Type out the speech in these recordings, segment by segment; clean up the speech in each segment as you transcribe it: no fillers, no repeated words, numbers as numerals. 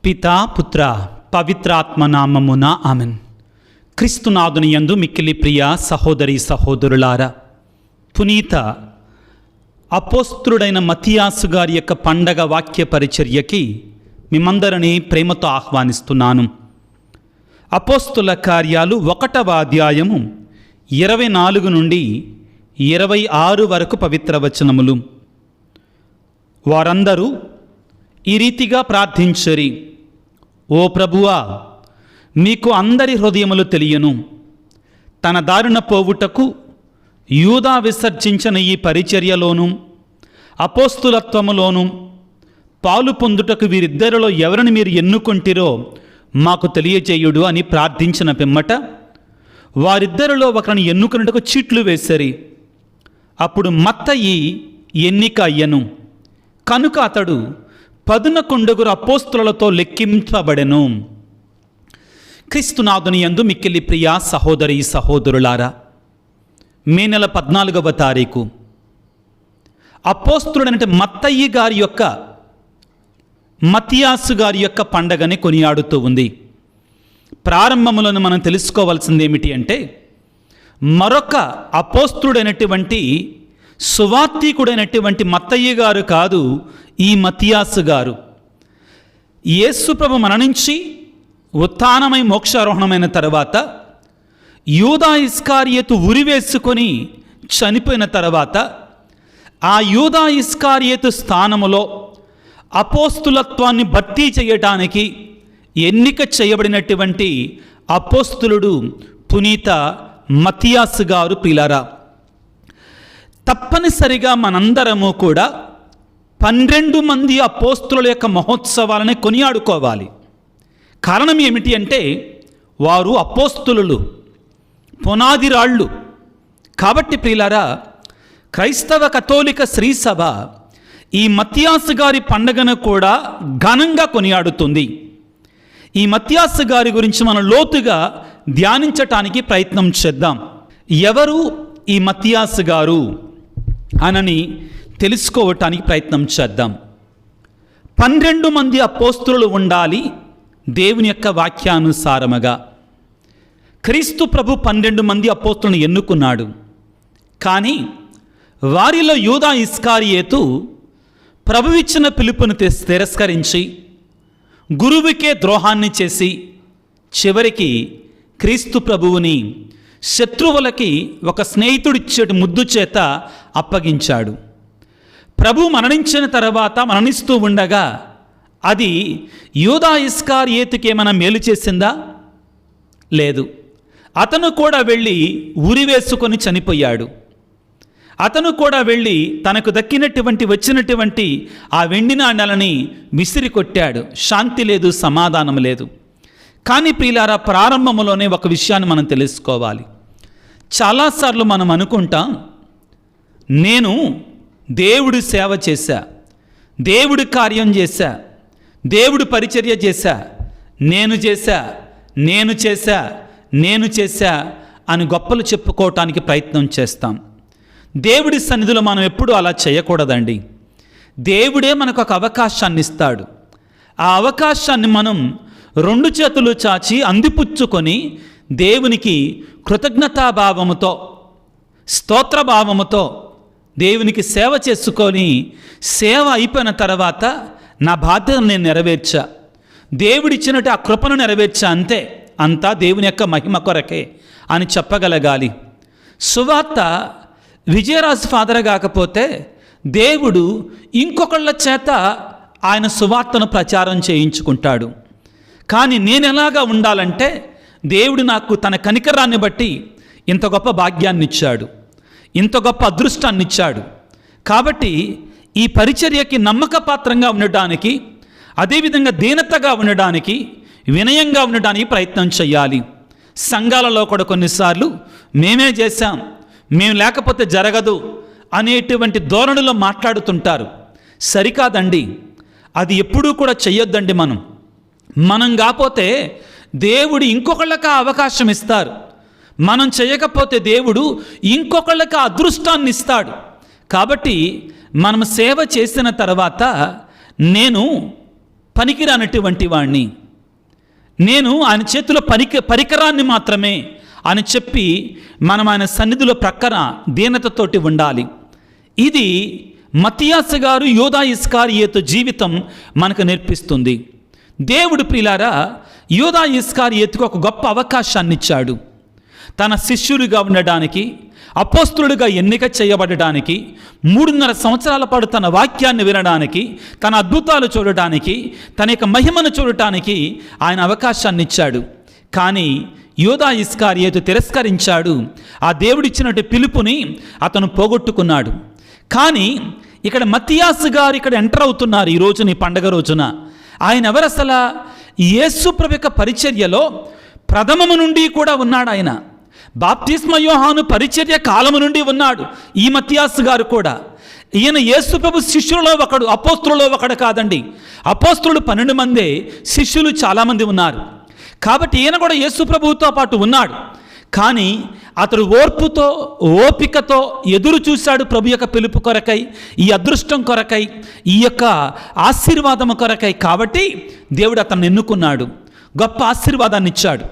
పితా పుత్ర పవిత్రాత్మ నామమున ఆమెన్. క్రీస్తునాథుని యందు మిక్కిలి ప్రియ సహోదరి సహోదరులారా, పునీత అపోస్తులుడైన మత్తియాసు గారి యొక్క పండగ వాక్య పరిచర్యకి మిమ్మందరినీ ప్రేమతో ఆహ్వానిస్తున్నాను. అపోస్తుల కార్యాలు 1వ అధ్యాయము 24 నుండి 26 వరకు పవిత్ర వచనములు. వారందరూ ఈ రీతిగా ప్రార్థించరి: ఓ ప్రభువా, మీకు అందరి హృదయములు తెలియను. తన దారిన పోవుటకు యూదా విసర్జించిన ఈ పరిచర్యలోను అపోస్తులత్వములోను పాలు పొందుటకు వీరిద్దరిలో ఎవరిని మీరు ఎన్నుకొంటిరో మాకు తెలియజేయుడు అని ప్రార్థించిన పిమ్మట వారిద్దరిలో ఒకరిని ఎన్నుకొనుటకు చీట్లు వేసరి. అప్పుడు మత్తయి ఎన్నిక అయ్యను. కనుక అతడు 11 అపోస్తులతో లెక్కింపబడెను. క్రీస్తునాథుని యందు మిక్కిలి ప్రియ సహోదరి సహోదరులారా, మే నెల 14వ తారీఖు అపోస్తులుడైన మత్తయి గారి యొక్క మత్తియాసు గారి యొక్క పండగని కొనియాడుతూ ఉంది. ప్రారంభములను మనం తెలుసుకోవాల్సింది ఏమిటి అంటే, మరొక అపోస్తులుడైనటువంటి సువార్తికుడైనటువంటి మత్తయి గారు కాదు, ఈ మత్తియాసు గారు. యేసు ప్రభు మరణించి ఉత్థానమై మోక్షారోహణమైన తర్వాత యూదా ఇస్కారియేతు ఉరివేసుకొని చనిపోయిన తర్వాత ఆ యూదా ఇస్కారియేతు స్థానములో అపోస్తులత్వాన్ని భర్తీ చేయటానికి ఎన్నిక చేయబడినటువంటి అపోస్తులుడు పునీత మత్తియాసు గారు. ప్రియులారా, తప్పనిసరిగా మనందరము కూడా 12 మంది అపోస్తుల యొక్క మహోత్సవాలని కొనియాడుకోవాలి. కారణం ఏమిటి అంటే, వారు అపోస్తులు, పునాది రాళ్ళు. కాబట్టి ప్రియులారా, క్రైస్తవ కథోలిక శ్రీసభ ఈ మత్తియాసు గారి పండుగను కూడా ఘనంగా కొనియాడుతుంది. ఈ మత్తియాసు గారి గురించి మనం లోతుగా ధ్యానించటానికి ప్రయత్నం చేద్దాం. ఎవరు ఈ మత్తియాసు గారు అనని తెలుసుకోవటానికి ప్రయత్నం చేద్దాం. 12 మంది అపోస్తులు ఉండాలి దేవుని యొక్క వాక్యానుసారముగా. క్రీస్తు ప్రభు 12 మంది అపోస్తులను ఎన్నుకున్నాడు. కానీ వారిలో యూదా ఇస్కారియేతు ప్రభు ఇచ్చిన పిలుపును తిరస్కరించి గురువుకే ద్రోహాన్ని చేసి చివరికి క్రీస్తు ప్రభువుని శత్రువులకి ఒక స్నేహితుడిచ్చేటి ముద్దు చేత అప్పగించాడు. ప్రభు మరణించిన తర్వాత మరణిస్తూ ఉండగా అది యూదా ఇస్కారియేతుకి ఏమైనా మేలు చేసిందా? లేదు. అతను కూడా వెళ్ళి ఉరివేసుకొని చనిపోయాడు. అతను కూడా వెళ్ళి తనకు వచ్చినటువంటి ఆ వెండి నాణ్యాలని విసిరి కొట్టాడు. శాంతి లేదు, సమాధానం లేదు. కానీ ప్రియులారా, ప్రారంభంలోనే ఒక విషయాన్ని మనం తెలుసుకోవాలి. చాలాసార్లు మనం అనుకుంటాం, నేను దేవుడి సేవ చేశా, దేవుడి కార్యం చేశా, దేవుడి పరిచర్య చేశా, నేను చేశా అని గొప్పలు చెప్పుకోవటానికి ప్రయత్నం చేస్తాం. దేవుడి సన్నిధిలో మనం ఎప్పుడూ అలా చేయకూడదండి. దేవుడే మనకు ఒక అవకాశాన్ని ఇస్తాడు. ఆ అవకాశాన్ని మనం 2 చేతులు చాచి అందిపుచ్చుకొని దేవునికి కృతజ్ఞతాభావముతో, స్తోత్రభావముతో దేవునికి సేవ చేసుకొని, సేవ అయిపోయిన తర్వాత నా బాధ్యతను నేను నెరవేర్చా, దేవుడిచ్చినట్టు ఆ కృపను నెరవేర్చా, అంతా దేవుని యొక్క మహిమ కొరకే అని చెప్పగలగాలి. సువార్త విజయరాజు ఫాదర్ కాకపోతే దేవుడు ఇంకొకళ్ళ చేత ఆయన సువార్తను ప్రచారం చేయించుకుంటాడు. కానీ నేను ఎలాగా ఉండాలంటే, దేవుడు నాకు తన కనికరాన్ని బట్టి ఇంత గొప్ప భాగ్యాన్ని ఇచ్చాడు, ఇంత గొప్ప అదృష్టాన్ని ఇచ్చాడు. కాబట్టి ఈ పరిచర్యకి నమ్మకపాత్రంగా ఉండడానికి, అదేవిధంగా దీనతగా ఉండడానికి, వినయంగా ఉండడానికి ప్రయత్నం చేయాలి. సంఘాలలో కూడా కొన్నిసార్లు మేమే చేశాం, మేము లేకపోతే జరగదు అనేటువంటి ధోరణిలో మాట్లాడుతుంటారు. సరికాదండి, అది ఎప్పుడూ కూడా చెయ్యొద్దండి. మనం కాకపోతే దేవుడు ఇంకొకళ్ళకి అవకాశం ఇస్తారు. మనం చేయకపోతే దేవుడు ఇంకొకళ్ళకి అదృష్టాన్ని ఇస్తాడు. కాబట్టి మనం సేవ చేసిన తర్వాత నేను పనికిరానటువంటి వాణ్ణి, నేను ఆయన చేతిలో పరికరాన్ని మాత్రమే అని చెప్పి మనం ఆయన సన్నిధిలో ప్రక్కన దీనతతోటి ఉండాలి. ఇది మత్తియాసు గారు యోధా ఇస్కారియోతు జీవితం మనకు నేర్పిస్తుంది. దేవుడు ప్రియులారా యోధా ఇస్కారియోతుకు ఒక గొప్ప అవకాశాన్ని ఇచ్చాడు. తన శిష్యుడిగా ఉండడానికి, అపోస్తులుడిగా ఎన్నిక చేయబడడానికి, 3.5 సంవత్సరాల పాటు తన వాక్యాన్ని వినడానికి, తన అద్భుతాలు చూడటానికి, తన యొక్క మహిమను చూడటానికి ఆయన అవకాశాన్ని ఇచ్చాడు. కానీ యోధా ఇస్కారియోతు తిరస్కరించాడు. ఆ దేవుడిచ్చినట్టు పిలుపుని అతను పోగొట్టుకున్నాడు. కానీ ఇక్కడ మత్తియాసు గారు ఇక్కడ ఎంటర్ అవుతున్నారు ఈ రోజున, ఈ పండగ రోజున. ఆయన ఎవరు అసలు? యేసు ప్రభు యొక్క పరిచర్యలో ప్రథమము నుండి కూడా ఉన్నాడు. ఆయన బాప్తిస్మ యోహాను పరిచర్య కాలము నుండి ఉన్నాడు. ఈ మత్తియాసు గారు కూడా. ఈయన యేసు ప్రభు శిష్యులలో ఒకడు, అపోస్తులలో ఒకడు కాదండి. అపోస్తులు 12 మందే, శిష్యులు చాలామంది ఉన్నారు. కాబట్టి ఈయన కూడా యేసు ప్రభువుతో పాటు ఉన్నాడు. కానీ అతడు ఓర్పుతో, ఓపికతో ఎదురు చూశాడు ప్రభు యొక్క పిలుపు కొరకై, ఈ అదృష్టం కొరకై, ఈ యొక్క ఆశీర్వాదం కొరకై. కాబట్టి దేవుడు అతన్ని ఎన్నుకున్నాడు, గొప్ప ఆశీర్వాదాన్ని ఇచ్చాడు.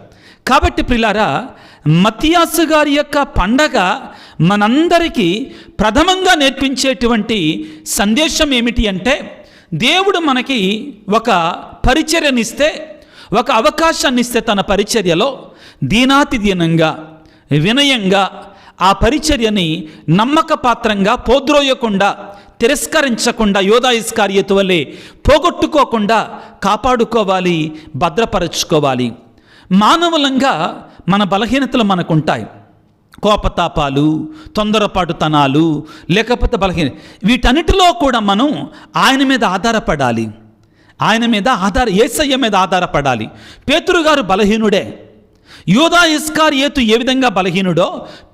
కాబట్టి ప్రియులారా, మత్తియాసు గారి యొక్క పండగ మనందరికీ ప్రథమంగా నేర్పించేటువంటి సందేశం ఏమిటి అంటే, దేవుడు మనకి ఒక పరిచర్యనిస్తే, ఒక అవకాశాన్ని ఇస్తే తన పరిచర్యలో దీనాతి దీనంగా, వినయంగా ఆ పరిచర్యని నమ్మకపాత్రంగా, పోద్రోయకుండా, తిరస్కరించకుండా, యోధా ఇస్కారియోతు వలె పోగొట్టుకోకుండా కాపాడుకోవాలి, భద్రపరచుకోవాలి. మానవులంగా మన బలహీనతలు మనకుంటాయి. కోపతాపాలు, తొందరపాటుతనాలు, లేకపోతే వీటన్నిటిలో కూడా మనం ఆయన మీద ఆధారపడాలి. యేసయ్య మీద ఆధారపడాలి. పేతురు గారు బలహీనుడే. యోధా ఇస్కారియోతు ఏ విధంగా బలహీనుడో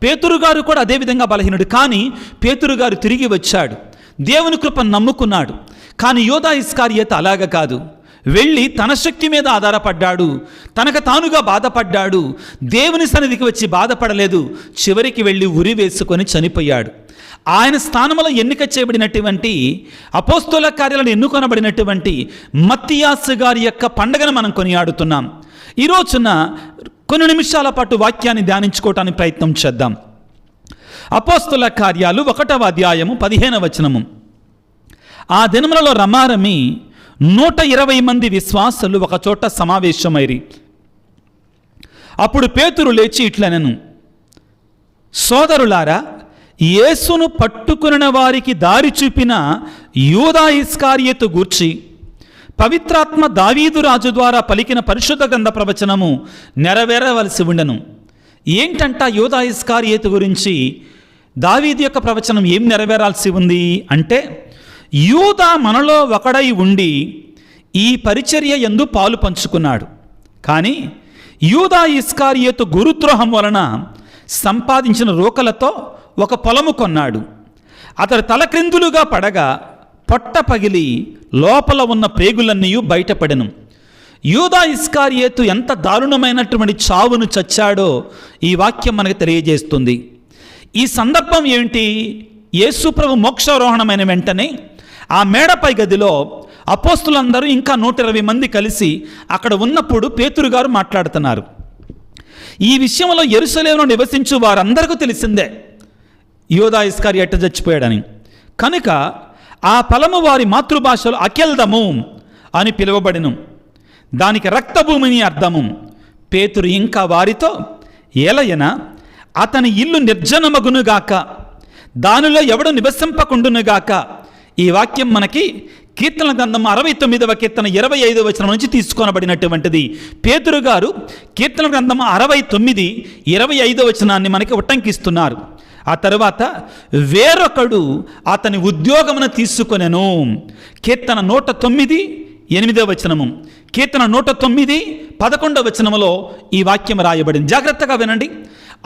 పేతురు గారు కూడా అదే విధంగా బలహీనుడు. కానీ పేతురు గారు తిరిగి వచ్చాడు, దేవుని కృపను నమ్ముకున్నాడు. కానీ యోధా ఇస్కారియోతు అలాగ కాదు. వెళ్ళి తన శక్తి మీద ఆధారపడ్డాడు, తనకు తానుగా బాధపడ్డాడు, దేవుని సన్నిధికి వచ్చి బాధపడలేదు. చివరికి వెళ్ళి ఉరి వేసుకొని చనిపోయాడు. ఆయన స్థానంలో ఎన్నిక చేయబడినటువంటి, అపోస్తల కార్యాలను ఎన్నుకొనబడినటువంటి మత్తియాసు గారి యొక్క పండుగను మనం కొనియాడుతున్నాం. ఈ రోజున కొన్ని నిమిషాల పాటు వాక్యాన్ని ధ్యానించుకోవటానికి ప్రయత్నం చేద్దాం. అపోస్తల కార్యాలు 1వ అధ్యాయము 15వ వచనము. ఆ దినములలో రమారమి 120 మంది విశ్వాసులు ఒక చోట సమావేశమైరి. అప్పుడు పేతురు లేచి ఇట్లనెను, సోదరులారా, యేసును పట్టుకున్న వారికి దారి చూపిన యోధా ఇస్కారియోతు గూర్చి పవిత్రాత్మ దావీదు రాజు ద్వారా పలికిన పరిశుద్ధ గ్రంథ ప్రవచనము నెరవేరవలసి ఉండెను. ఏంటంట యోధా ఇస్కారియోతు గురించి దావీదు యొక్క ప్రవచనం ఏం నెరవేరాల్సి ఉంది అంటే, యూదా మనలో ఒకడై ఉండి ఈ పరిచర్య యందు పాలు పంచుకున్నాడు. కానీ యూదా ఇస్కారియోతు గురుద్రోహం వలన సంపాదించిన రోకలతో ఒక పొలము కొన్నాడు. అతడు తలక్రిందులుగా పడగా పొట్ట పగిలి లోపల ఉన్న ప్రేగులన్నీ బయటపడెను. యూదా ఇస్కారియోతు ఎంత దారుణమైనటువంటి చావును చచ్చాడో ఈ వాక్యం మనకు తెలియజేస్తుంది. ఈ సందర్భం ఏమిటి? యేసుప్రభు మోక్షారోహణమైన వెంటనే ఆ మేడపై గదిలో అపోస్తులందరూ ఇంకా 120 మంది కలిసి అక్కడ ఉన్నప్పుడు పేతురు గారు మాట్లాడుతున్నారు. ఈ విషయంలో యెరూషలేములో నివసించు వారందరికీ తెలిసిందే యోధా ఇస్కారియోతు చచ్చిపోయాడని. కనుక ఆ ఫలము వారి మాతృభాషలో అకెల్దము అని పిలువబడిను, దానికి రక్తభూమిని అర్థము. పేతురు ఇంకా వారితో, ఏలయన అతని ఇల్లు నిర్జనమగునుగాక, దానిలో ఎవడు నివసింపకుండునుగాక. ఈ వాక్యం మనకి కీర్తన గ్రంథం 69వ కీర్తన 25వ వచనం నుంచి తీసుకొనబడినటువంటిది. పేతురు గారు కీర్తన గ్రంథం 69, 25వ వచనాన్ని మనకి ఉటంకిస్తున్నారు. ఆ తరువాత వేరొకడు అతని ఉద్యోగమును తీసుకొనెను. కీర్తన 109, 8వ వచనము, కీర్తన 109, 11వ వచనములో ఈ వాక్యం రాయబడింది. జాగ్రత్తగా వినండి.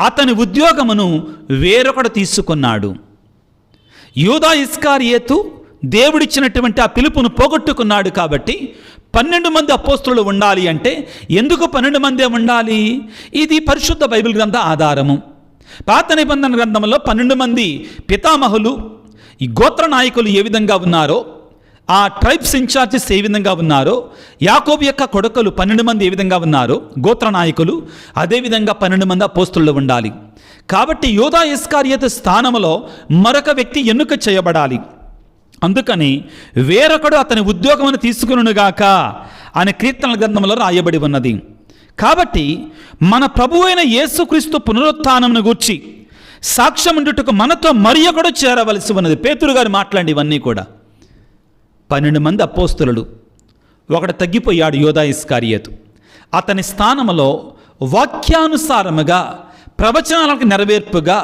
అతని ఉద్యోగమును వేరొకడు తీసుకున్నాడు. యూదా ఇస్కారియోతు దేవుడిచ్చినటువంటి ఆ పిలుపును పోగొట్టుకున్నాడు. కాబట్టి 12 మంది అపోస్తులు ఉండాలి అంటే ఎందుకు 12 మందే ఉండాలి? ఇది పరిశుద్ధ బైబిల్ గ్రంథ ఆధారము. పాత నిబంధన గ్రంథంలో 12 మంది పితామహులు, ఈ గోత్ర నాయకులు ఏ విధంగా ఉన్నారో ఆ ట్రైబ్స్ ఇన్ఛార్జెస్ ఏ విధంగా ఉన్నారో, యాకోబు యొక్క కొడుకులు 12 మంది ఏ విధంగా ఉన్నారో గోత్ర నాయకులు, అదేవిధంగా 12 మంది అపోస్తులు ఉండాలి. కాబట్టి యూదా ఇస్కారియోతు స్థానంలో మరొక వ్యక్తి ఎన్నుక చేయబడాలి. అందుకని వేరొకడు అతని ఉద్యోగమును తీసుకునుగాక అనే కీర్తనల గ్రంథంలో రాయబడి ఉన్నది. కాబట్టి మన ప్రభువు అయిన యేసుక్రీస్తు పునరుత్థానమును గూర్చి సాక్ష్యముండుటకు మనతో మరి ఒకడు చేరవలసి ఉన్నది. పేతురు గారు మాట్లాడి ఇవన్నీ కూడా 12 మంది అపోస్తులు, ఒకడు తగ్గిపోయాడు యూదా ఇస్కారియోతు. అతని స్థానంలో వాక్యానుసారముగా ప్రవచనాలకు నెరవేర్పుగా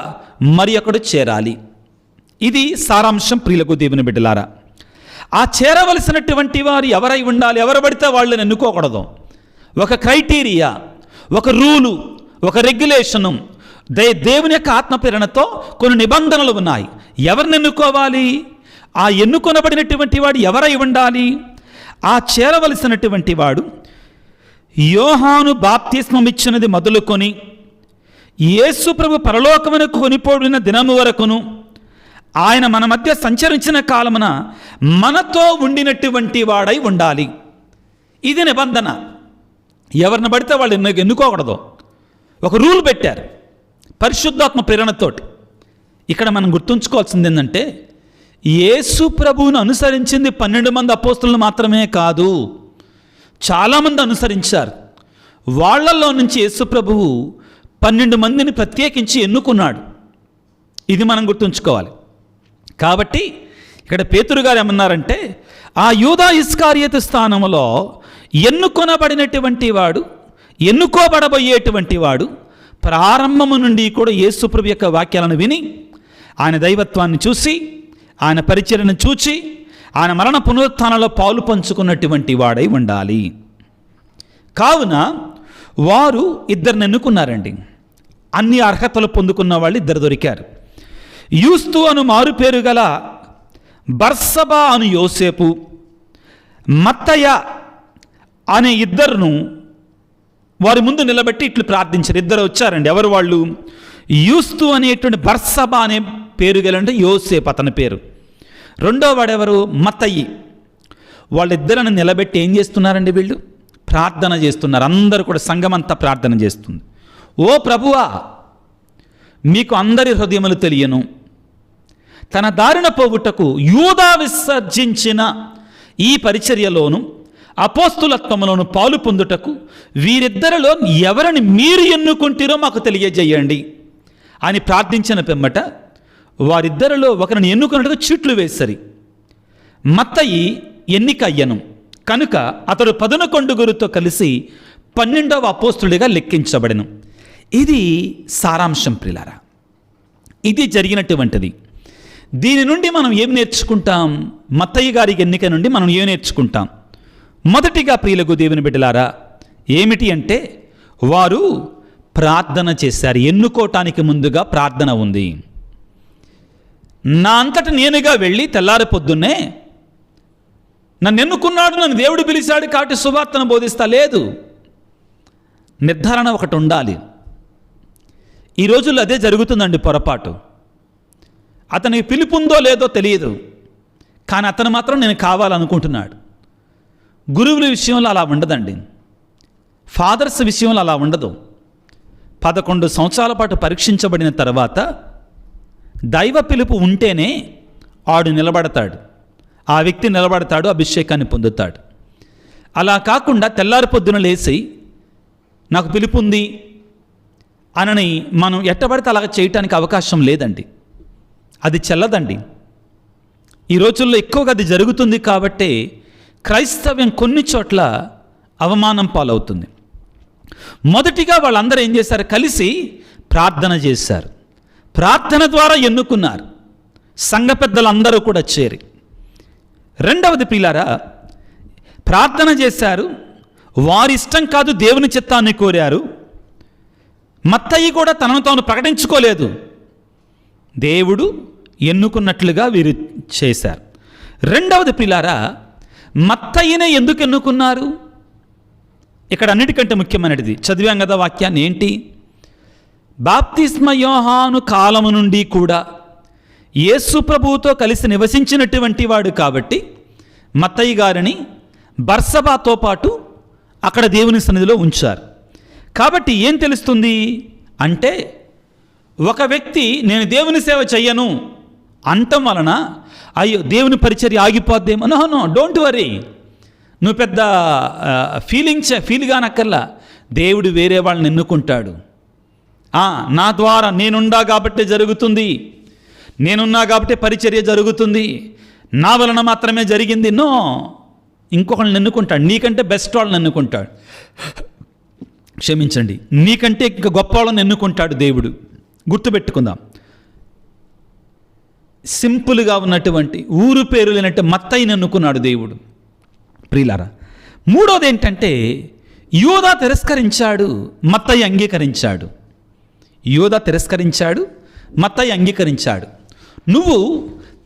మరి ఒకడు చేరాలి. ఇది సారాంశం. ప్రియులకు దేవుని బిడ్డలారా, ఆ చేరవలసినటువంటి వారు ఎవరై ఉండాలి? ఎవరు పడితే వాళ్ళని ఎన్నుకోకూడదు. ఒక క్రైటీరియా, ఒక రూలు, ఒక రెగ్యులేషను, దేవుని యొక్క ఆత్మ ప్రేరణతో కొన్ని నిబంధనలు ఉన్నాయి. ఎవరిని ఎన్నుకోవాలి? ఆ ఎన్నుకొనబడినటువంటి వాడు ఎవరై ఉండాలి? ఆ చేరవలసినటువంటి వాడు యోహాను బాప్తిస్మం ఇచ్చినది మొదలుకొని యేసు ప్రభు పరలోకమునకు కొనిపోడిన దినము వరకును ఆయన మన మధ్య సంచరించిన కాలమున మనతో ఉండినటువంటి వాడై ఉండాలి. ఇది నిబంధన. ఎవరిని పడితే వాళ్ళు ఎన్నుకోకూడదు. ఒక రూల్ పెట్టారు పరిశుద్ధాత్మ ప్రేరణతోటి. ఇక్కడ మనం గుర్తుంచుకోవాల్సింది ఏంటంటే, యేసు ప్రభువును అనుసరించింది 12 మంది అపోస్తులను మాత్రమే కాదు, చాలామంది అనుసరించారు. వాళ్ళల్లో నుంచి యేసు ప్రభువు 12 మందిని ప్రత్యేకించి ఎన్నుకున్నాడు. ఇది మనం గుర్తుంచుకోవాలి. కాబట్టి ఇక్కడ పేతురు గారు ఏమన్నారంటే, ఆ యూదా ఇస్కారియోతు స్థానంలో ఎన్నుకొనబడినటువంటి వాడు, ఎన్నుకోబడబోయేటువంటి వాడు ప్రారంభము నుండి కూడా యేసు ప్రభు యొక్క వాక్యాలను విని, ఆయన దైవత్వాన్ని చూసి, ఆయన పరిచర్యను చూచి, ఆయన మరణ పునరుత్థానంలో పాలు పంచుకున్నటువంటి వాడై ఉండాలి. కావున వారు 2 ఎన్నుకున్నారండి. అన్ని అర్హతలు పొందుకున్న వాళ్ళు 2 దొరికారు. యూస్తు అను మారు పేరు గల బర్సబా అను యోసేపు, మత్తయ్య అనే 2 వారి ముందు నిలబెట్టి ఇట్లు ప్రార్థించారు. 2 వచ్చారండి. ఎవరు వాళ్ళు? యూస్తు అనేటువంటి బర్సబా అనే పేరు గలంటే యోసేపు అతని పేరు. రెండో వాడెవరు? మత్తయి. వాళ్ళిద్దరిని నిలబెట్టి ఏం చేస్తున్నారండి? వీళ్ళు ప్రార్థన చేస్తున్నారు. అందరూ కూడా సంఘమంతా ప్రార్థన చేస్తుంది. ఓ ప్రభువా, మీకు అందరి హృదయములు తెలియను, తన దారిన పోవుటకు యూదా విసర్జించిన ఈ పరిచర్యలోను అపోస్తులత్వములోను పాలు పొందుటకు వీరిద్దరిలో ఎవరిని మీరు ఎన్నుకుంటారో మాకు తెలియజేయండి అని ప్రార్థించిన పిమ్మట వారిద్దరిలో ఒకరిని ఎన్నుకున్నట్టుగా చీట్లు వేసరి. మత్తయి ఎన్నిక అయ్యను కనుక అతడు 11 కలిసి 12వ అపోస్తుడిగా లెక్కించబడెను. ఇది సారాంశం ప్రియులారా. ఇది జరిగినటువంటిది. దీని నుండి మనం ఏం నేర్చుకుంటాం? మత్తయి గారి ఎన్నిక నుండి మనం ఏం నేర్చుకుంటాం? మొదటిగా ప్రియులకు దేవుని బిడ్డలారా, ఏమిటి అంటే వారు ప్రార్థన చేశారు. ఎన్నుకోవటానికి ముందుగా ప్రార్థన ఉంది. నా అంతట నేనుగా వెళ్ళి తెల్లారి పొద్దున్నే నన్ను ఎన్నుకున్నాడు, నన్ను దేవుడు పిలిచాడు కాబట్టి సువార్తను బోధిస్తా లేదు. నిర్ధారణ ఒకటి ఉండాలి. ఈ రోజుల్లో అదే జరుగుతుందండి పొరపాటు. అతనికి పిలుపుందో లేదో తెలియదు, కానీ అతను మాత్రం నేను కావాలనుకుంటున్నాడు. గురువుల విషయంలో అలా ఉండదండి. ఫాదర్స్ విషయంలో అలా ఉండదు. 11 సంవత్సరాల పాటు పరీక్షించబడిన తర్వాత దైవ పిలుపు ఉంటేనే ఆడు నిలబడతాడు, ఆ వ్యక్తి నిలబడతాడు, అభిషేకాన్ని పొందుతాడు. అలా కాకుండా తెల్లారి పొద్దున లేచి నాకు పిలుపు ఉంది అనని మనం ఎట్టబడితే అలాగ చేయటానికి అవకాశం లేదండి. అది చెల్లదండి. ఈ రోజుల్లో ఎక్కువగా అది జరుగుతుంది కాబట్టి క్రైస్తవ్యం కొన్ని చోట్ల అవమానం పాలవుతుంది. మొదటిగా వాళ్ళందరూ ఏం చేశారు? కలిసి ప్రార్థన చేశారు. ప్రార్థన ద్వారా ఎన్నుకున్నారు. సంఘ పెద్దలందరూ కూడా చేరి. రెండవది ప్రియులారా, ప్రార్థన చేశారు. వారి ఇష్టం కాదు, దేవుని చిత్తాన్ని కోరారు. మత్తయి కూడా తనను తాను ప్రకటించుకోలేదు. దేవుడు ఎన్నుకున్నట్లుగా వీరు చేశారు. రెండవది ప్రియులారా, మత్తయినే ఎందుకు ఎన్నుకున్నారు? ఇక్కడ అన్నిటికంటే ముఖ్యమైనది చదివాం కదా వాక్యాన్ని. ఏంటి? బాప్తిస్మ యోహాను కాలము నుండి కూడా యేసు ప్రభువుతో కలిసి నివసించినటువంటి వాడు కాబట్టి మత్తయి గారిని బర్సబాతో పాటు అక్కడ దేవుని సన్నిధిలో ఉంచారు. కాబట్టి ఏం తెలుస్తుంది అంటే, ఒక వ్యక్తి నేను దేవుని సేవ చెయ్యను అంటం వలన అయ్యో దేవుని పరిచర్య ఆగిపోద్దేమో. No, don't worry. నువ్వు పెద్ద ఫీల్ కానక్కర్లా. దేవుడు వేరే వాళ్ళని ఎన్నుకుంటాడు. నా ద్వారా నేనున్నా కాబట్టి జరుగుతుంది, నేనున్నా కాబట్టి పరిచర్య జరుగుతుంది, నా వలన మాత్రమే జరిగింది. నో, ఇంకొకళ్ళని ఎన్నుకుంటాడు. నీకంటే బెస్ట్ వాళ్ళని ఎన్నుకుంటాడు. క్షమించండి, నీకంటే ఇంకా గొప్ప వాళ్ళని ఎన్నుకుంటాడు దేవుడు. గుర్తుపెట్టుకుందాం. సింపుల్గా ఉన్నటువంటి ఊరు పేరు లేనట్టు మత్తయిని ఎన్నుకున్నాడు దేవుడు. ప్రియులారా, మూడోది ఏంటంటే, యూదా తిరస్కరించాడు, మత్తయి అంగీకరించాడు. యూదా తిరస్కరించాడు, మత్తయి అంగీకరించాడు. నువ్వు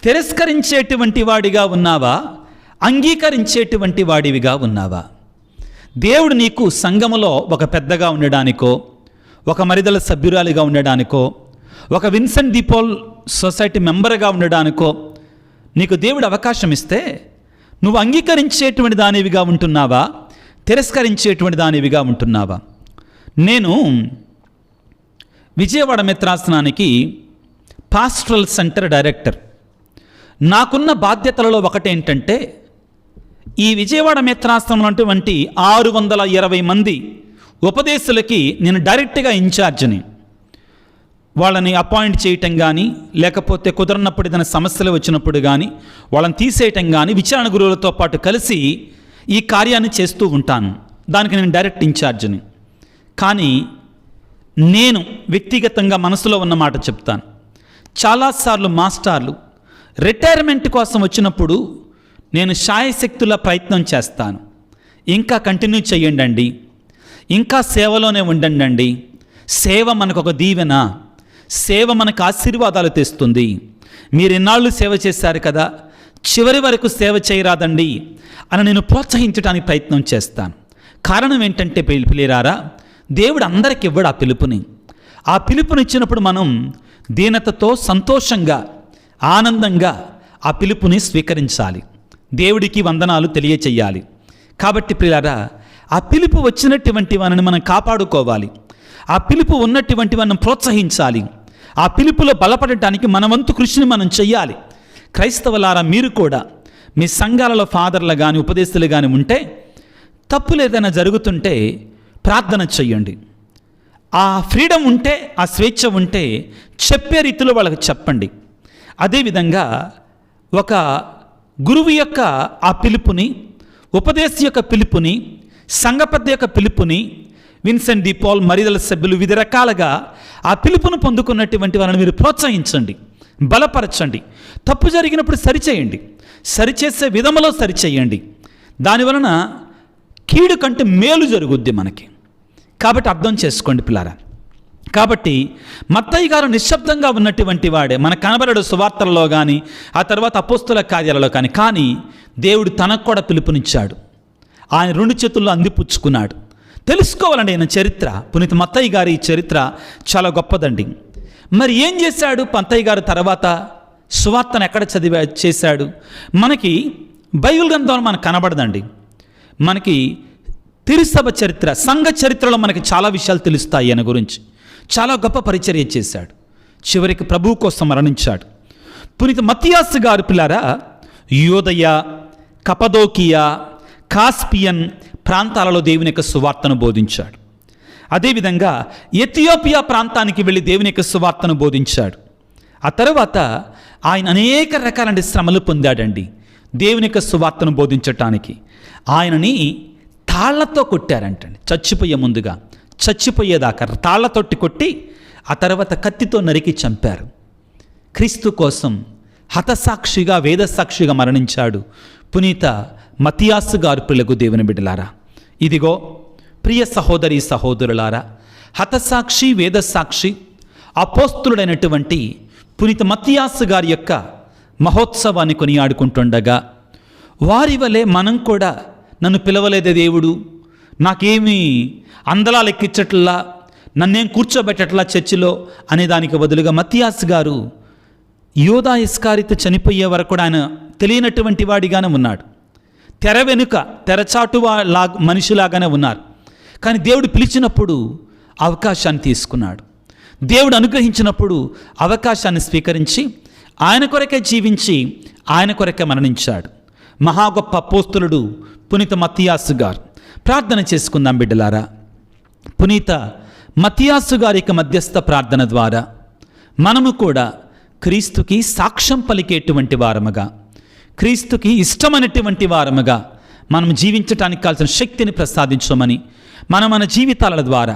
తిరస్కరించేటువంటి వాడిగా ఉన్నావా, అంగీకరించేటువంటి వాడివిగా ఉన్నావా? దేవుడు నీకు సంఘములో ఒక పెద్దగా ఉండడానికో, ఒక మరిదల సభ్యురాలిగా ఉండడానికో, ఒక విన్సెంట్ డి పాల్ సొసైటీ మెంబర్గా ఉండడానికో నీకు దేవుడు అవకాశం ఇస్తే నువ్వు అంగీకరించేటువంటి దానివిగా ఉంటున్నావా, తిరస్కరించేటువంటి దానివిగా ఉంటున్నావా? నేను విజయవాడ మిత్రాసనానికి పాస్టరల్ సెంటర్ డైరెక్టర్. నాకున్న బాధ్యతలలో ఒకటేంటంటే, ఈ విజయవాడ మిత్రాసనం అటువంటి 620 మంది ఉపదేశులకి నేను డైరెక్ట్గా ఇన్ఛార్జిని. వాళ్ళని అపాయింట్ చేయటం కానీ, లేకపోతే కుదరనప్పుడు ఏదైనా సమస్యలు వచ్చినప్పుడు కానీ వాళ్ళని తీసేయటం కానీ, విచారణ గురువులతో పాటు కలిసి ఈ కార్యాన్ని చేస్తూ ఉంటాను. దానికి నేను డైరెక్ట్ ఇన్ఛార్జిని. కానీ నేను వ్యక్తిగతంగా మనసులో ఉన్న మాట చెప్తాను. చాలాసార్లు మాస్టర్లు రిటైర్మెంట్ కోసం వచ్చినప్పుడు నేను శాయశక్తుల ప్రయత్నం చేస్తాను. ఇంకా కంటిన్యూ చేయండి, ఇంకా సేవలోనే ఉండండి. సేవ మనకు ఒక దీవెన, సేవ మనకు ఆశీర్వాదాలు తెస్తుంది. మీరు ఎన్నాళ్ళు సేవ చేశారు కదా, చివరి వరకు సేవ చేయరాదండి అని నేను ప్రోత్సహించడానికి ప్రయత్నం చేస్తాను. కారణం ఏంటంటే పిలిరారా, దేవుడు అందరికి ఇవ్వడు ఆ పిలుపుని. ఆ పిలుపునిచ్చినప్పుడు మనం దీనతతో, సంతోషంగా, ఆనందంగా ఆ పిలుపుని స్వీకరించాలి. దేవుడికి వందనాలు తెలియచేయాలి. కాబట్టి ప్రియులారా, ఆ పిలుపు వచ్చినటువంటి వారిని మనం కాపాడుకోవాలి. ఆ పిలుపు ఉన్నటువంటి వారిని ప్రోత్సహించాలి. ఆ పిలుపులో బలపడటానికి మన వంతు కృషిని మనం చెయ్యాలి. క్రైస్తవులారా, మీరు కూడా మీ సంఘాలలో ఫాదర్లు కానీ ఉపదేశాలు కానీ ఉంటే, తప్పులు ఏదైనా జరుగుతుంటే ప్రార్థన చెయ్యండి. ఆ ఫ్రీడమ్ ఉంటే, ఆ స్వేచ్ఛ ఉంటే చెప్పే రీతిలో వాళ్ళకి చెప్పండి. అదేవిధంగా ఒక గురువు యొక్క ఆ పిలుపుని, ఉపదేశ యొక్క పిలుపుని, సంఘపద్ద యొక్క పిలుపుని, విన్సెంట్ డి పాల్ మరిదల సభ్యులు వివిధ రకాలుగా ఆ పిలుపును పొందుకున్నటువంటి వాళ్ళని మీరు ప్రోత్సహించండి, బలపరచండి. తప్పు జరిగినప్పుడు సరిచేయండి, సరిచేసే విధములో సరిచేయండి. దానివలన కీడు కంటే మేలు జరుగుద్ది మనకి. కాబట్టి అర్థం చేసుకోండి పిల్లారా. కాబట్టి మత్తయి గారు నిశ్శబ్దంగా ఉన్నటువంటి వాడే, మన కనబడడు సువార్తలలో కానీ, ఆ తర్వాత అపోస్తుల కార్యాలలో కానీ దేవుడు తనకు కూడా పిలుపునిచ్చాడు. ఆయన 2 చేతుల్లో అందిపుచ్చుకున్నాడు. తెలుసుకోవాలండి ఆయన చరిత్ర. పునీత మత్తయి గారి ఈ చరిత్ర చాలా గొప్పదండి. మరి ఏం చేశాడు మత్తయి గారు? తర్వాత సువార్తను ఎక్కడ చేశాడు? మనకి బైబిల్ గ్రంథంలో మనకు కనబడదండి. మనకి తిరుసభ చరిత్ర, సంఘ చరిత్రలో మనకి చాలా విషయాలు తెలుస్తాయి. ఆయన గురించి చాలా గొప్ప పరిచర్య చేశాడు. చివరికి ప్రభువు కోసం మరణించాడు. పునీత మత్తియాసు గారు పిల్లారా, యోదయ, కపదోకియా, కాస్పియన్ ప్రాంతాలలో దేవుని యొక్క సువార్తను బోధించాడు. అదేవిధంగా ఎథియోపియా ప్రాంతానికి వెళ్ళి దేవుని యొక్క సువార్తను బోధించాడు. ఆ తర్వాత ఆయన అనేక రకాల శ్రమలు పొందాడండి దేవుని యొక్క సువార్తను బోధించటానికి. ఆయనని తాళ్లతో కొట్టారంటండి, చచ్చిపోయేదాకా తాళ్లతోటి కొట్టి ఆ తర్వాత కత్తితో నరికి చంపారు. క్రీస్తు కోసం హతసాక్షిగా, వేదసాక్షిగా మరణించాడు పునీత మత్తియాసు గారు. పిల్లకు దేవుని బిడ్డలారా, ఇదిగో ప్రియ సహోదరి సహోదరులారా, హతసాక్షి, వేదసాక్షి, అపోస్తులుడైనటువంటి పునీత మత్తియాసు గారి యొక్క మహోత్సవాన్ని కొనియాడుకుంటుండగా, వారి వలె మనం కూడా నన్ను పిలవలేదే దేవుడు, నాకేమీ అందలా లెక్కించట్లా, నన్నేం కూర్చోబెట్టట్లా చర్చిలో అనే దానికి బదులుగా మత్తియాసు గారు యూదా ఇస్కారియోతు చనిపోయే వరకు కూడా ఆయన తెలియనటువంటి వాడిగానే ఉన్నాడు. తెర వెనుక తెరచాటు మనిషిలాగానే ఉన్నారు. కానీ దేవుడు పిలిచినప్పుడు అవకాశాన్ని తీసుకున్నాడు. దేవుడు అనుగ్రహించినప్పుడు అవకాశాన్ని స్వీకరించి ఆయన కొరకే జీవించి ఆయన కొరకే మరణించాడు. మహా గొప్ప అపోస్తలుడు పునీత మత్తియాసు గారు. ప్రార్థన చేసుకుందాం బిడ్డలారా. పునీత మత్తియాసు గారి యొక్క మధ్యస్థ ప్రార్థన ద్వారా మనము కూడా క్రీస్తుకి సాక్ష్యం పలికేటువంటి వారముగా, క్రీస్తుకి ఇష్టమైనటువంటి వారముగా మనం జీవించటానికి కావాల్సిన శక్తిని ప్రసాదించమని, మన జీవితాల ద్వారా,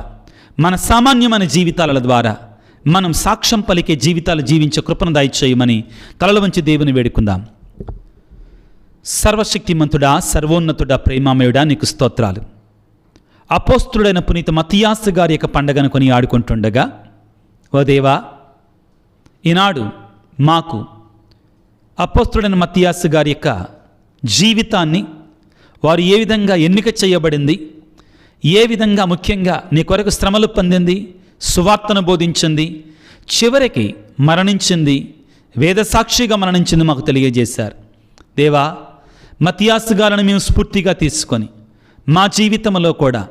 మన సామాన్యమైన జీవితాల ద్వారా మనం సాక్ష్యం పలికే జీవితాలు జీవించే కృపను దయచేయమని తలలు వంచి దేవుని వేడుకుందాం. సర్వశక్తిమంతుడా, సర్వోన్నతుడా, ప్రేమామయుడా, నీకు స్తోత్రాలు. అపోస్తుడైన పునీత మత్తియాసు గారి యొక్క పండగను కొని ఆడుకుంటుండగా, ఓ దేవా, ఈనాడు మాకు అపోస్తుడైన మత్తియాసు గారి యొక్క జీవితాన్ని, వారు ఏ విధంగా ఎన్నిక చేయబడింది, ఏ విధంగా ముఖ్యంగా నీ కొరకు శ్రమలు పొందింది, సువార్తను బోధించింది, చివరికి మరణించింది, వేదసాక్షిగా మరణించింది మాకు తెలియజేశారు. దేవా, మత్తియాసు గారిని మేము స్ఫూర్తిగా తీసుకొని మా జీవితంలో కూడా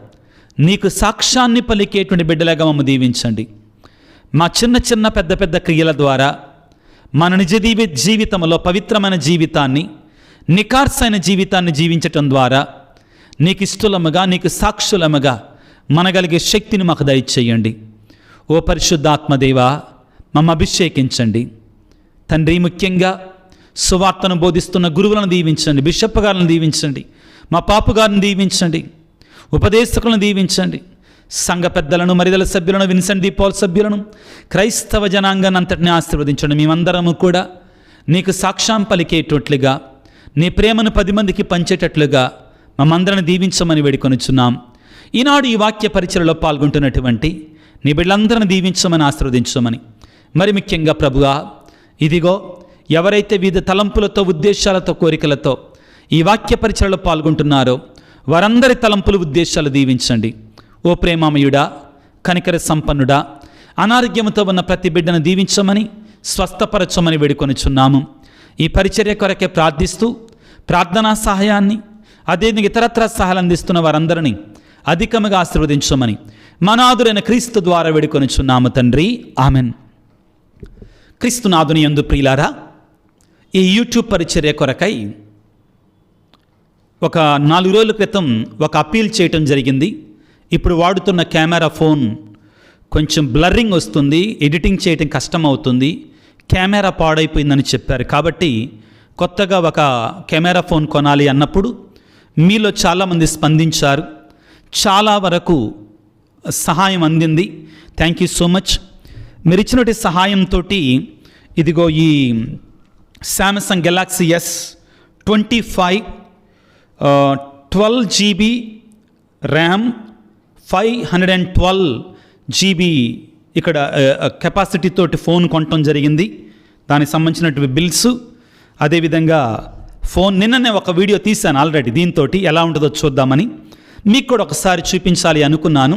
నీకు సాక్ష్యాన్ని పలికేటువంటి బిడ్డలాగా మమ్మల్ని దీవించండి. మా చిన్న చిన్న పెద్ద పెద్ద క్రియల ద్వారా మన నిజ జీవితంలో పవిత్రమైన జీవితాన్ని, నికార్సైన జీవితాన్ని జీవించటం ద్వారా నీకు ఇష్టలముగా, నీకు సాక్షులముగా మనగలిగే శక్తిని మాకు దయచేయండి. ఓ పరిశుద్ధాత్మదేవా, మమ్మ అభిషేకించండి తండ్రి. ముఖ్యంగా సువార్తను బోధిస్తున్న గురువులను దీవించండి, బిషప్ గారిని దీవించండి, మా పాపు గారిని దీవించండి, ఉపదేశకులను దీవించండి, సంఘ పెద్దలను, మరిదల సభ్యులను, విన్సెంట్ ది పాల్ సభ్యులను, క్రైస్తవ జనాంగాన్ని అంతటిని ఆశీర్వదించండి. మేమందరము కూడా నీకు సాక్ష్యం పలికేటట్లుగా, నీ ప్రేమను 10 మందికి పంచేటట్లుగా మమ్మందరిని దీవించమని వేడుకొనుచున్నాం. ఈనాడు ఈ వాక్య పరిచయలో పాల్గొంటున్నటువంటి నీ బిడ్డలందరిని దీవించమని, ఆశీర్వదించమని, మరి ముఖ్యంగా ప్రభువా, ఇదిగో ఎవరైతే వివిధ తలంపులతో, ఉద్దేశాలతో, కోరికలతో ఈ వాక్య పరిచయలో పాల్గొంటున్నారో వారందరి తలంపులు, ఉద్దేశాలు దీవించండి. ఓ ప్రేమామయుడా, కనికర సంపన్నుడా, అనారోగ్యంతో ఉన్న ప్రతి బిడ్డను దీవించమని, స్వస్థపరచమని వేడుకొనుచున్నాము. ఈ పరిచర్య కొరకే ప్రార్థిస్తూ ప్రార్థనా సహాయాన్ని, అదే ఇతరత్ర సహాయాలు అందిస్తున్న వారందరినీ అధికముగా ఆశీర్వదించమని మనాదురైన క్రీస్తు ద్వారా వేడుకొనుచున్నాము తండ్రి. ఆమెన్. క్రీస్తునాథుని యందు ప్రియులారా, ఈ యూట్యూబ్ పరిచర్య కొరకై ఒక 4 రోజుల క్రితం ఒక అప్పీల్ చేయటం జరిగింది. ఇప్పుడు వాడుతున్న కెమెరా ఫోన్ కొంచెం బ్లర్రింగ్ వస్తుంది, ఎడిటింగ్ చేయటం కష్టం అవుతుంది, కెమెరా పాడైపోయిందని చెప్పారు. కాబట్టి కొత్తగా ఒక కెమెరా ఫోన్ కొనాలి అన్నప్పుడు మీలో చాలామంది స్పందించారు. చాలా వరకు సహాయం అందింది. Thank you so much. మీరు ఇచ్చినటువంటి సహాయంతో ఇదిగో ఈ Samsung Galaxy S25 12 GB RAM, 512 GB ఇక్కడ కెపాసిటీ తోటి ఫోన్ కొనటం జరిగింది. దానికి సంబంధించినటువంటి బిల్స్, అదేవిధంగా ఫోన్ నిన్ననే ఒక వీడియో తీశాను ఆల్రెడీ. దీంతో ఎలా ఉంటుందో చూద్దామని మీకు కూడా ఒకసారి చూపించాలి అనుకున్నాను.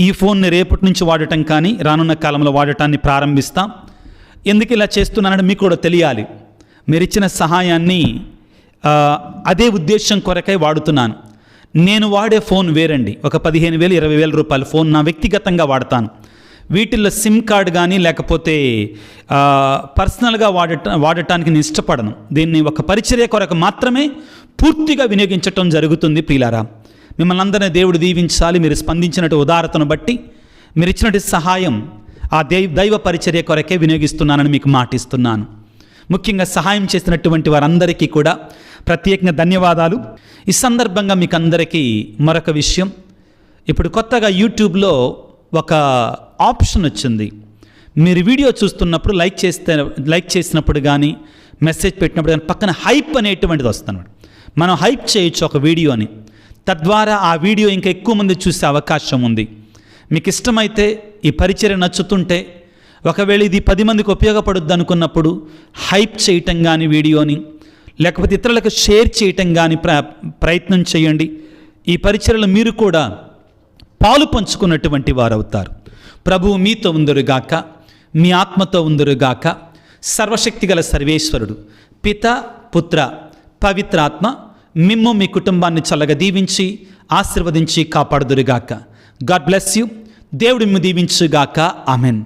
ఈ ఫోన్ని రేపటి నుంచి వాడటం కానీ రానున్న కాలంలో వాడటాన్ని ప్రారంభిస్తాం. ఎందుకు ఇలా చేస్తున్నానని మీకు కూడా తెలియాలి. మీరు ఇచ్చిన సహాయాన్ని అదే ఉద్దేశం కొరకై వాడుతున్నాను. నేను వాడే ఫోన్ వేరండి. ఒక 15,000 20,000 రూపాయల ఫోన్ నా వ్యక్తిగతంగా వాడతాను. వీటిల్లో సిమ్ కార్డ్ కానీ లేకపోతే పర్సనల్గా వాడటానికి నేను ఇష్టపడను. దీన్ని ఒక పరిచర్య కొరకు మాత్రమే పూర్తిగా వినియోగించటం జరుగుతుంది. ప్రియులారా, మిమ్మల్ని అందరినీ దేవుడు దీవించాలి. మీరు స్పందించినట్టు ఉదారతను బట్టి మీరు ఇచ్చినట్టు సహాయం ఆ దైవ పరిచర్య కొరకే వినియోగిస్తున్నానని మీకు మాటిస్తున్నాను. ముఖ్యంగా సహాయం చేసినటువంటి వారందరికీ కూడా ప్రత్యేకంగా ధన్యవాదాలు. ఈ సందర్భంగా మీకు అందరికీ మరొక విషయం, ఇప్పుడు కొత్తగా యూట్యూబ్లో ఒక ఆప్షన్ వచ్చింది. మీరు వీడియో చూస్తున్నప్పుడు లైక్ చేసినప్పుడు కానీ మెసేజ్ పెట్టినప్పుడు కానీ పక్కన హైప్ అనేటువంటిది వస్తుంది. మనం హైప్ చేయొచ్చు ఒక వీడియోని, తద్వారా ఆ వీడియో ఇంకా ఎక్కువ మంది చూసే అవకాశం ఉంది. మీకు ఇష్టమైతే, ఈ పరిచర్య నచ్చుతుంటే, ఒకవేళ ఇది 10 మందికి ఉపయోగపడుద్ది అనుకున్నప్పుడు హైప్ చేయటం కానీ వీడియోని, లేకపోతే ఇతరులకు షేర్ చేయటం కానీ ప్రయత్నం చేయండి. ఈ పరిచర్యలో మీరు కూడా పాలు పంచుకున్నటువంటి వారు అవుతారు. ప్రభువు మీతో ఉందురుగాక, మీ ఆత్మతో ఉందురుగాక. సర్వశక్తిగల సర్వేశ్వరుడు పిత, పుత్ర, పవిత్రాత్మ మిమ్ము మీ కుటుంబాన్ని చల్లగా దీవించి ఆశీర్వదించి కాపాడుదురుగాక. God bless you. దేవుడి మిమ్ము దీవించుగాక. ఆమెన్.